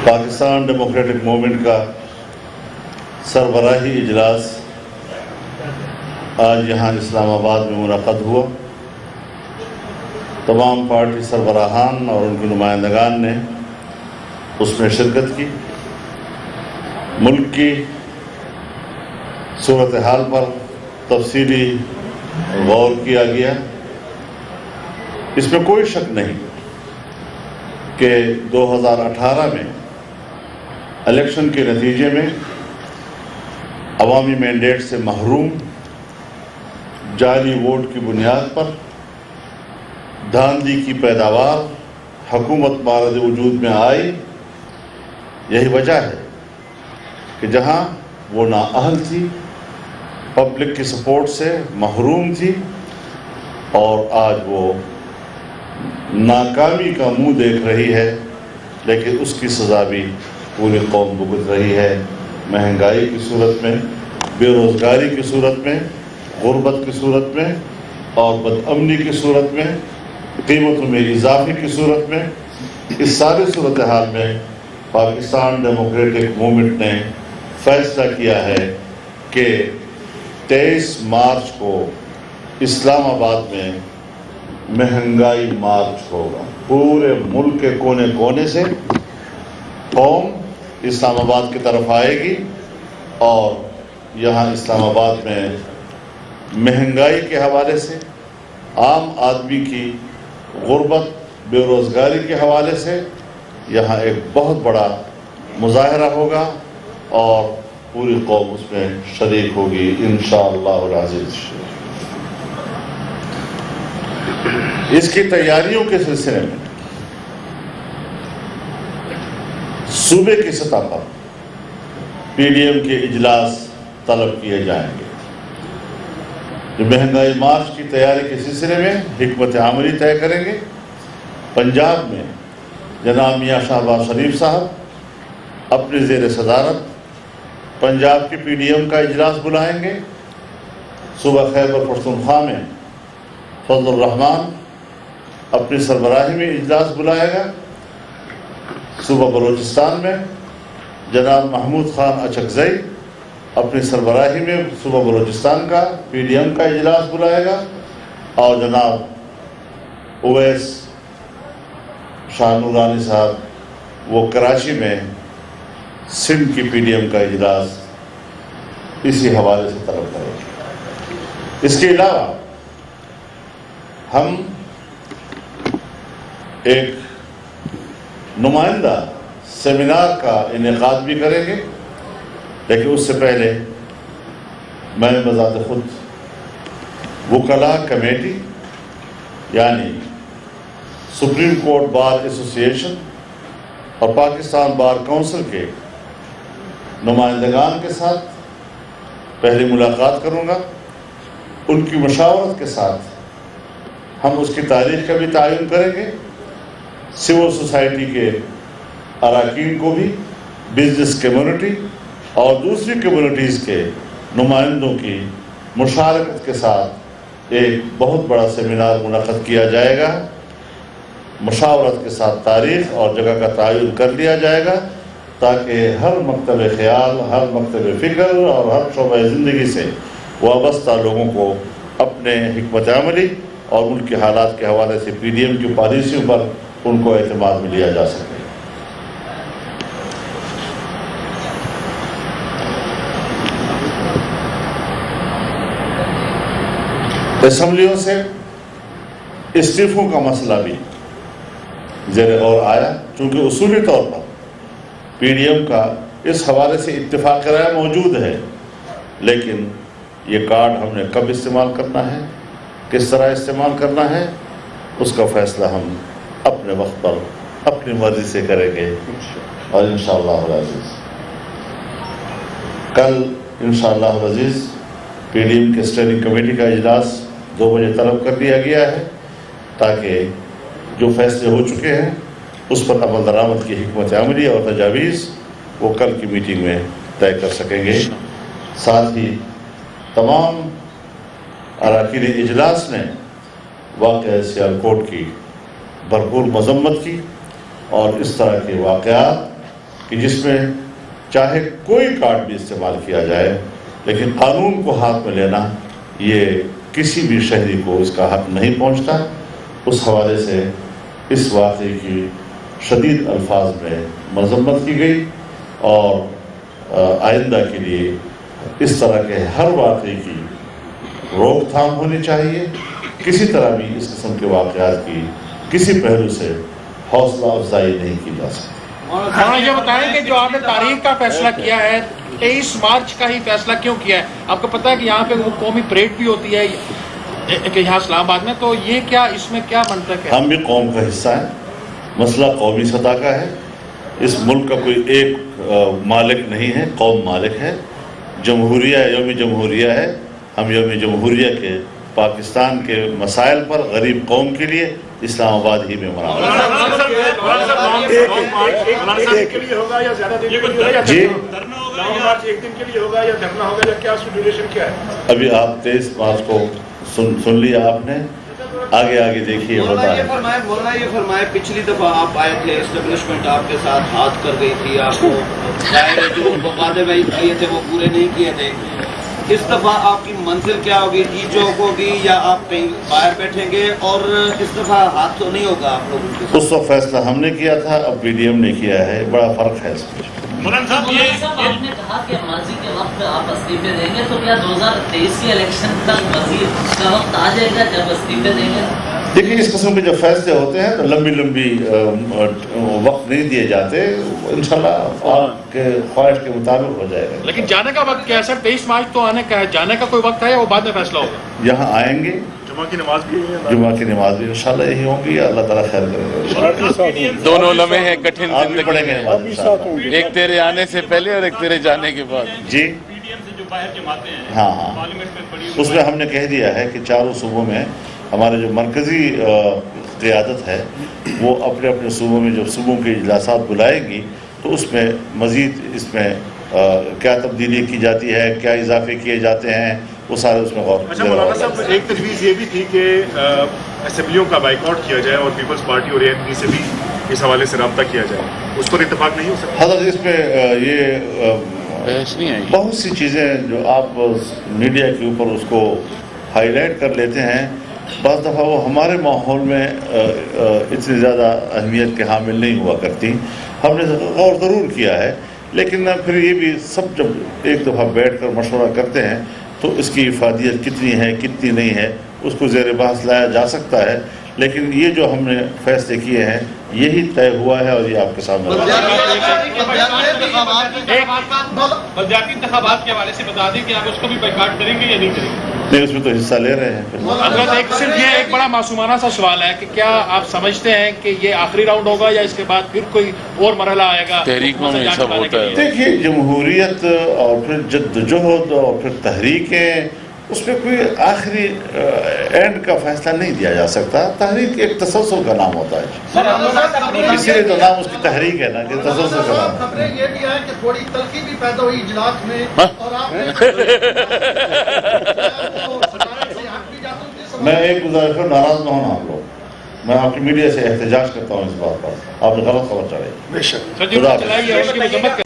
Pakistan democratic movement کا سربراہی اجلاس آج یہاں اسلام آباد میں منعقد ہوا۔ تمام پارٹی سربراہان اور ان کے نمائندگان نے اس میں شرکت کی۔ ملک کی صورتحال پر تفصیلی غور کیا گیا۔ اس میں کوئی شک نہیں کہ 2018 میں الیکشن کے نتیجے میں عوامی مینڈیٹ سے محروم، جعلی ووٹ کی بنیاد پر دھاندلی کی پیداوار حکومت مارد وجود میں آئی۔ یہی وجہ ہے کہ جہاں وہ نااہل تھی، پبلک کی سپورٹ سے محروم تھی، اور آج وہ ناکامی کا منہ دیکھ رہی ہے، لیکن اس کی سزا بھی پوری قوم بھگت رہی ہے۔ مہنگائی کی صورت میں، بے روزگاری کی صورت میں، غربت کی صورت میں، اور بدامنی کی صورت میں، قیمتوں میں اضافے کی صورت میں، اس ساری صورتحال میں پاکستان ڈیموکریٹک موومنٹ نے فیصلہ کیا ہے کہ 23 مارچ کو اسلام آباد میں مہنگائی مارچ ہوگا۔ پورے ملک کے کونے کونے سے قوم اسلام آباد کی طرف آئے گی، اور یہاں اسلام آباد میں مہنگائی کے حوالے سے، عام آدمی کی غربت، بے روزگاری کے حوالے سے یہاں ایک بہت بڑا مظاہرہ ہوگا، اور پوری قوم اس میں شریک ہوگی انشاءاللہ العزیز۔ اس کی تیاریوں کے سلسلے میں صوبے کی سطح پر پی ڈی ایم کے اجلاس طلب کیے جائیں گے، جو مہنگائی مارچ کی تیاری کے سلسلے میں حکمت عملی طے کریں گے۔ پنجاب میں جناب میاں شہباز شریف صاحب اپنی زیر صدارت پنجاب کی پی ڈی ایم کا اجلاس بلائیں گے۔ صوبہ خیبر پختونخوا میں فضل الرحمان اپنی سربراہی میں اجلاس بلائے گا۔ صوبہ بلوچستان میں جناب محمود خان اچکزئی اپنی سربراہی میں صوبہ بلوچستان کا پی ڈی ایم کا اجلاس بلائے گا، اور جناب اویس شاہ نورانی صاحب وہ کراچی میں سندھ کی پی ڈی ایم کا اجلاس اسی حوالے سے طلب کریں گے۔ اس کے علاوہ ہم ایک نمائندہ سیمینار کا انعقاد بھی کریں گے، لیکن اس سے پہلے میں بذات خود وکلاء کمیٹی یعنی سپریم کورٹ بار ایسوسی ایشن اور پاکستان بار کونسل کے نمائندگان کے ساتھ پہلی ملاقات کروں گا۔ ان کی مشاورت کے ساتھ ہم اس کی تاریخ کا بھی تعین کریں گے۔ سول سوسائٹی کے اراکین کو بھی، بزنس کمیونٹی اور دوسری کمیونٹیز کے نمائندوں کی مشارکت کے ساتھ ایک بہت بڑا سیمینار منعقد کیا جائے گا۔ مشاورت کے ساتھ تاریخ اور جگہ کا تعین کر لیا جائے گا، تاکہ ہر مکتب خیال، ہر مکتب فکر اور ہر شعبہ زندگی سے وابستہ لوگوں کو اپنے حکمت عملی اور ان کے حالات کے حوالے سے پی ڈی ایم کی پالیسیوں پر ان کو اعتماد میں لیا جا سکے۔ اسمبلیوں سے استعفوں کا مسئلہ بھی زیر غور آیا، چونکہ اصولی طور پر پی ڈی ایم کا اس حوالے سے اتفاق رائے موجود ہے، لیکن یہ کارڈ ہم نے کب استعمال کرنا ہے، کس طرح استعمال کرنا ہے، اس کا فیصلہ ہم اپنے وقت پر اپنی مرضی سے کریں گے، اور انشاءاللہ العزیز کل انشاءاللہ العزیز پی ڈی ایم کے اسٹیئرنگ کمیٹی کا اجلاس 2 بجے طلب کر دیا گیا ہے، تاکہ جو فیصلے ہو چکے ہیں اس پر عمل درآمد کی حکمت عملی اور تجاویز وہ کل کی میٹنگ میں طے کر سکیں گے۔ ساتھ ہی تمام اراکین اجلاس نے واقعہ سیالکوٹ کی بھرپور مذمت کی، اور اس طرح کے واقعات کہ جس میں چاہے کوئی کارڈ بھی استعمال کیا جائے لیکن قانون کو ہاتھ میں لینا یہ کسی بھی شہری کو اس کا حق نہیں پہنچتا. اس حوالے سے اس واقعے کی شدید الفاظ میں مذمت کی گئی اور آئندہ کے لیے اس طرح کے ہر واقعے کی روک تھام ہونی چاہیے. کسی طرح بھی اس قسم کے واقعات کی کسی پہلو سے حوصلہ افزائی نہیں کی جا سکتی. یہ بتائیں کہ جو آپ نے تاریخ کا فیصلہ کیا ہے 23 مارچ کا ہی فیصلہ کیوں کیا ہے؟ آپ کو پتہ ہے کہ یہاں پہ وہ قومی پریڈ بھی ہوتی ہے کہ یہاں اسلام آباد میں، تو یہ کیا اس میں کیا منطق ہے؟ ہم بھی قوم کا حصہ ہیں، مسئلہ قومی سطح کا ہے. اس ملک کا کوئی ایک مالک نہیں ہے، قوم مالک ہے. جمہوریہ یوم جمہوریہ ہے، ہم یوم جمہوریہ کے پاکستان کے مسائل پر غریب قوم کے لیے اسلام آباد ہی میں مناتے ہیں. جی ابھی آپ 23 مارچ کو سن لیا آپ نے، آگے دیکھیے ہوتا ہے. مولانا یہ فرمائے پچھلی دفعہ آپ آئے تھے، اسٹیبلشمنٹ آپ کے ساتھ ہاتھ کر گئی تھی، آپ کو جو وعدے کیے تھے وہ پورے نہیں کیے تھے. اس دفعہ آپ کی منزل کیا ہوگی؟ ای چوک ہوگی یا آپ کہیں باہر بیٹھیں گے؟ اور اس دفعہ ہاتھ تو نہیں ہوگا آپ لوگوں کے ساتھ؟ اس وقت فیصلہ ہم نے کیا تھا، اب پی ڈی ایم نے کیا ہے، بڑا فرق ہے اس میں. مولانا صاحب آپ نے کہا کہ ماضی کے وقت آپ استعفے دیں گے، تو کیا 2023 کے الیکشن تک وزیر کا وقت آ جائے گا جب استعفے دیں گے؟ دیکھیے اس قسم کے جب فیصلے ہوتے ہیں تو لمبی وقت نہیں دیے جاتے، انشاءاللہ آپ کے خواہش کے مطابق ہو جائے گا. لیکن جانے کا وقت کیا ہے سر؟ 23 مارچ تو آنے کا ہے، جانے کا کوئی وقت ہے یا وہ بعد میں فیصلہ ہوگا؟ یہاں آئیں گے، جمعہ کی نماز بھی انشاءاللہ یہی ہوں گی، اللہ تعالیٰ خیر کرے گا. دونوں لمحے ہیں کٹھن آپ بھی پڑھیں گے نماز انشاءاللہ. ایک تیرے آنے سے پہلے اور ایک تیرے جانے کے بعد. جی ہاں اس میں ہم نے کہہ دیا ہے کہ چاروں صوبوں میں ہمارے جو مرکزی قیادت ہے وہ اپنے اپنے صوبوں میں جب صوبوں کے اجلاسات بلائیں گی تو اس میں مزید اس میں کیا تبدیلی کی جاتی ہے، کیا اضافے کیے جاتے ہیں، وہ سارے اس میں غور. اچھا مولانا صاحب، ایک تجویز یہ بھی تھی کہ اسمبلیوں کا بائیکاٹ کیا جائے اور پیپلز پارٹی اور اے این پی سے بھی اس حوالے سے رابطہ کیا جائے، اس پر اتفاق نہیں ہو سکتا؟ حضرت اس میں یہ بہت سی چیزیں جو آپ میڈیا کے اوپر اس کو ہائی لائٹ کر لیتے ہیں، بعض دفعہ وہ ہمارے ماحول میں اتنی زیادہ اہمیت کے حامل نہیں ہوا کرتی. ہم نے غور ضرور کیا ہے، لیکن پھر یہ بھی سب جب ایک دفعہ بیٹھ کر مشورہ کرتے ہیں تو اس کی افادیت کتنی ہے کتنی نہیں ہے اس کو زیر بحث لایا جا سکتا ہے. لیکن یہ جو ہم نے فیصلے کیے ہیں یہی طے ہوا ہے اور یہ آپ کے سامنے بلدیاتی انتخابات کے حوالے سے بتا دیں کہ آپ اس کو بھی بائیکاٹ کریں گے یا نہیں کریں گے؟ نہیں، اس میں تو حصہ لے رہے ہیں. حضرت صرف یہ ایک بڑا معصومانہ سا سوال ہے کہ کیا آپ سمجھتے ہیں کہ یہ آخری راؤنڈ ہوگا یا اس کے بعد پھر کوئی اور مرحلہ آئے گا؟ تحریکوں میں سب ہوتا ہے. دیکھیے جمہوریت اور پھر جدوجہد اور پھر تحریکیں، اس میں کوئی آخری اینڈ کا فیصلہ نہیں دیا جا سکتا. تحریک ایک تسلسل کا نام ہوتا ہے، اسی لیے تو نام اس کی تحریک ہے نا کہ تسلسل کا نام. خبریں یہ بھی ہیں کہ تھوڑی تلخی بھی پیدا ہوئی اجلاس میں اور آپ میں ایک گزارش کروں، ناراض نہ ہونا آپ لوگ، میں آپ کی میڈیا سے احتجاج کرتا ہوں اس بات پر، آپ نے غلط خبر چلائی.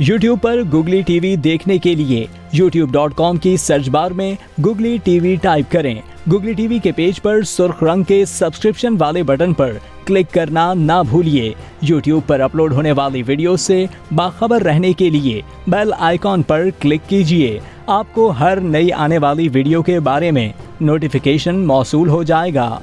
یوٹیوب پر گوگلی ٹی وی دیکھنے کے لیے youtube.com کی سرچ بار میں گوگلی ٹی وی ٹائپ کریں. گوگلی ٹی وی کے پیج پر سرخ رنگ کے سبسکرپشن والے بٹن پر کلک کرنا نہ بھولیے. یوٹیوب پر اپلوڈ ہونے والی ویڈیو سے باخبر رہنے کے لیے بیل آئیکن پر کلک کیجیے. آپ کو ہر نئی آنے والی ویڈیو کے بارے میں نوٹیفیکیشن موصول ہو جائے گا.